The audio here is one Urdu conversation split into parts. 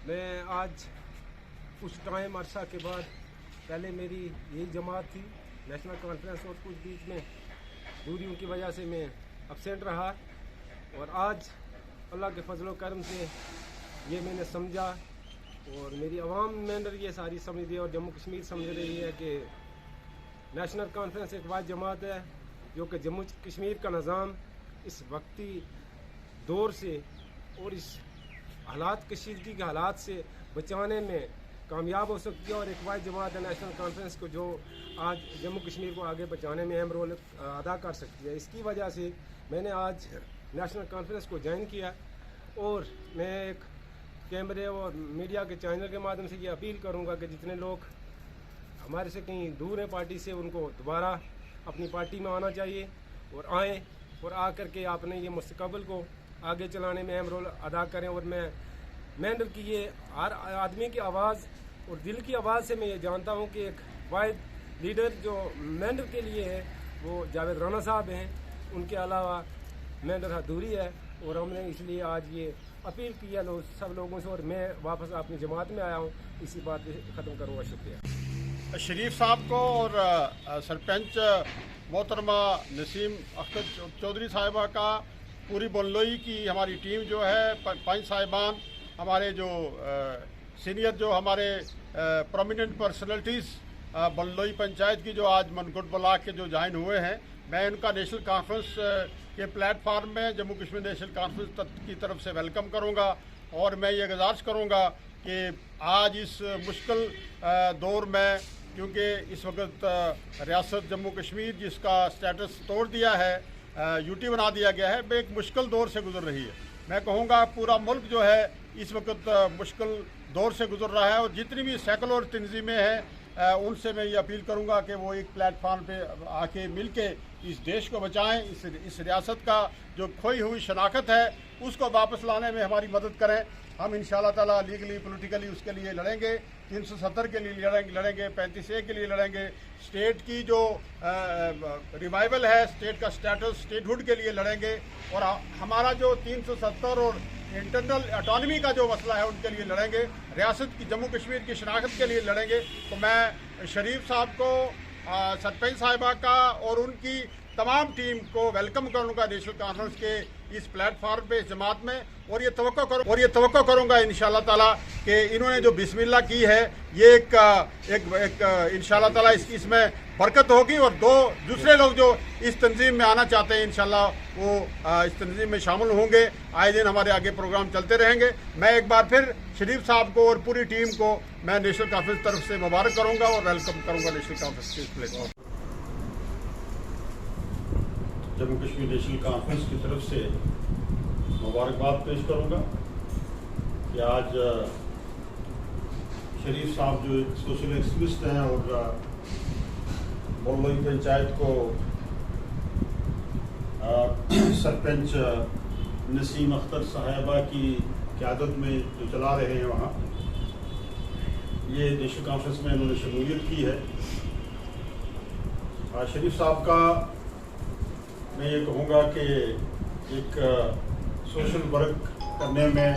میں آج کچھ ٹائم عرصہ کے بعد، پہلے میری یہی جماعت تھی نیشنل کانفرنس، اور کچھ بیچ میں دوریوں کی وجہ سے میں ابسینٹ رہا، اور آج اللہ کے فضل و کرم سے یہ میں نے سمجھا اور میری عوام ممبر یہ ساری سمجھ رہی ہے اور جموں کشمیر سمجھ رہی ہے کہ نیشنل کانفرنس ایک واحد جماعت ہے جو کہ جموں کشمیر کا نظام اس وقتی دور سے اور اس حالات کشیدگی کے حالات سے بچانے میں کامیاب ہو سکتی ہے، اور ایک واحد جماعت ہے نیشنل کانفرنس کو جو آج جموں کشمیر کو آگے بچانے میں اہم رول ادا کر سکتی ہے۔ اس کی وجہ سے میں نے آج نیشنل کانفرنس کو جوائن کیا، اور میں ایک کیمرے اور میڈیا کے چینل کے مادھیم سے یہ اپیل کروں گا کہ جتنے لوگ ہمارے سے کہیں دور ہیں پارٹی سے، ان کو دوبارہ اپنی پارٹی میں آنا چاہیے اور آئیں، اور آ کر کے اپنے یہ مستقبل کو آگے چلانے میں اہم رول ادا کریں۔ اور میں ممبر کی یہ ہر آدمی کی آواز اور دل کی آواز سے میں یہ جانتا ہوں کہ ایک واحد لیڈر جو ممبر کے لیے ہے وہ جاوید رانا صاحب ہیں، ان کے علاوہ ممبر ادھوری ہے، اور ہم نے اس لیے آج یہ اپیل کی ہے سب لوگوں سے، اور میں واپس اپنی جماعت میں آیا ہوں۔ اسی بات پہ ختم کروں گا، شکریہ۔ شریف صاحب کو اور سرپنچ محترمہ نسیم اختر چودھری صاحبہ کا، پوری بلوئی کی ہماری ٹیم جو ہے، پنچ صاحبان، ہمارے جو سینئر جو ہمارے پرومیننٹ پرسنالٹیز بلوئی پنچایت کی جو آج منگوٹ بلاک کے جو جوائن ہوئے ہیں، میں ان کا نیشنل کانفرنس کے پلیٹ فارم میں جموں کشمیر نیشنل کانفرنس کی طرف سے ویلکم کروں گا، اور میں یہ گزارش کروں گا کہ آج اس مشکل دور میں، کیونکہ اس وقت ریاست جموں کشمیر جس کا سٹیٹس توڑ دیا ہے، یو ٹی بنا دیا گیا ہے، ایک مشکل دور سے گزر رہی ہے۔ میں کہوں گا پورا ملک جو ہے اس وقت مشکل دور سے گزر رہا ہے، اور جتنی بھی سیکولر تنظیمیں ہیں ان سے میں یہ اپیل کروں گا کہ وہ ایک پلیٹ فارم پہ آ کے مل کے اس دیش کو بچائیں، اس ریاست کا جو کھوئی ہوئی شناخت ہے اس کو واپس لانے میں ہماری مدد کریں۔ ہم انشاءاللہ تعالیٰ لیگلی پولیٹیکلی اس کے لیے لڑیں گے، 370 کے لیے لڑیں گے، 35A کے لیے لڑیں گے، اسٹیٹ کی جو ریوائول ہے، اسٹیٹ کا سٹیٹس، اسٹیٹ ہوڈ کے لیے لڑیں گے، اور ہمارا جو 370 اور انٹرنل اٹانومی کا جو مسئلہ ہے ان کے لیے لڑیں گے، ریاست کی جموں کشمیر کی شناخت کے لیے لڑیں گے۔ تو میں شریف صاحب کو، سرپنچ صاحبہ کا اور ان کی تمام ٹیم کو ویلکم کروں گا نیشنل کانفرنس کے اس پلیٹ فارم پہ، اس جماعت میں، اور یہ توقع کروں گا انشاءاللہ تعالیٰ کہ انہوں نے جو بسم اللہ کی ہے، یہ ایک انشاءاللہ تعالیٰ اس میں برکت ہوگی، اور دوسرے لوگ جو اس تنظیم میں آنا چاہتے ہیں انشاءاللہ وہ اس تنظیم میں شامل ہوں گے۔ آئے دن ہمارے آگے پروگرام چلتے رہیں گے۔ میں ایک بار پھر شریف صاحب کو اور پوری ٹیم کو میں نیشنل کانفرنس طرف سے مبارک کروں گا اور ویلکم کروں گا نیشنل کانفرنس کے اس platform. Jammu Kashmir national conference کی طرف سے مبارکباد پیش کروں گا کہ آج شریف صاحب جو سوشل ایکٹیوسٹ ہیں اور بلوئی پنچایت کو سرپنچ نسیم اختر صاحبہ کی قیادت میں جو چلا رہے ہیں، وہاں یہ نیشنل کانفرنس میں انہوں نے شمولیت کی ہے۔ شریف صاحب کا میں یہ کہوں گا کہ ایک سوشل ورک کرنے میں،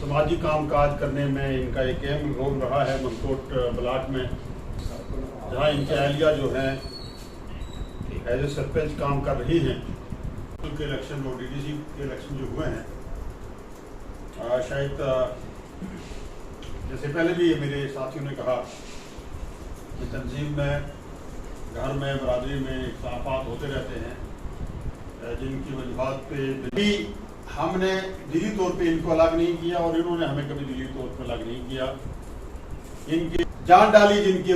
سماجی کام کاج کرنے میں ان کا ایک اہم رول رہا ہے منگوٹ بلاک میں، جہاں ان کے اہلیہ جو ہیں ایز اے سرپنچ کام کر رہی ہیں۔ کے الیکشن اور DDC کے الیکشن جو ہوئے ہیں، شاید جیسے پہلے بھی میرے ساتھیوں نے کہا کہ تنظیم میں، گھر میں، برادری میں اختلافات ہوتے رہتے ہیں، جن کی وجوہات پہ بھی ہم نے دلی طور پہ ان کو الگ نہیں کیا، اور انہوں نے ہمیں کبھی دلی طور پہ الگ نہیں کیا۔ ان کی جان ڈالی جن کی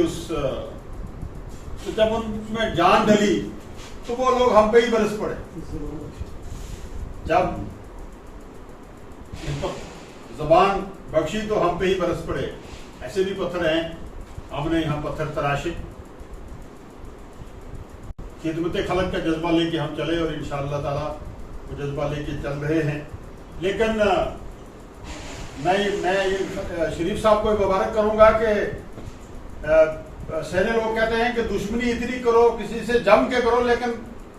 تو جب ان میں جان ڈلی تو وہ لوگ ہم پہ ہی برس پڑے۔ جب ان پر زبان بخشی تو ہم پہ ہی برس پڑے۔ ایسے بھی پتھر ہیں، ہم نے یہاں پتھر تراشے، خدمت خلق کا جذبہ لے کے ہم چلے، اور انشاءاللہ تعالیٰ وہ جذبہ لے کے چل رہے ہیں۔ لیکن میں شریف صاحب کو مبارک کروں گا کہ سینے لوگ کہتے ہیں کہ دشمنی اتنی کرو، کسی سے جم کے کرو، لیکن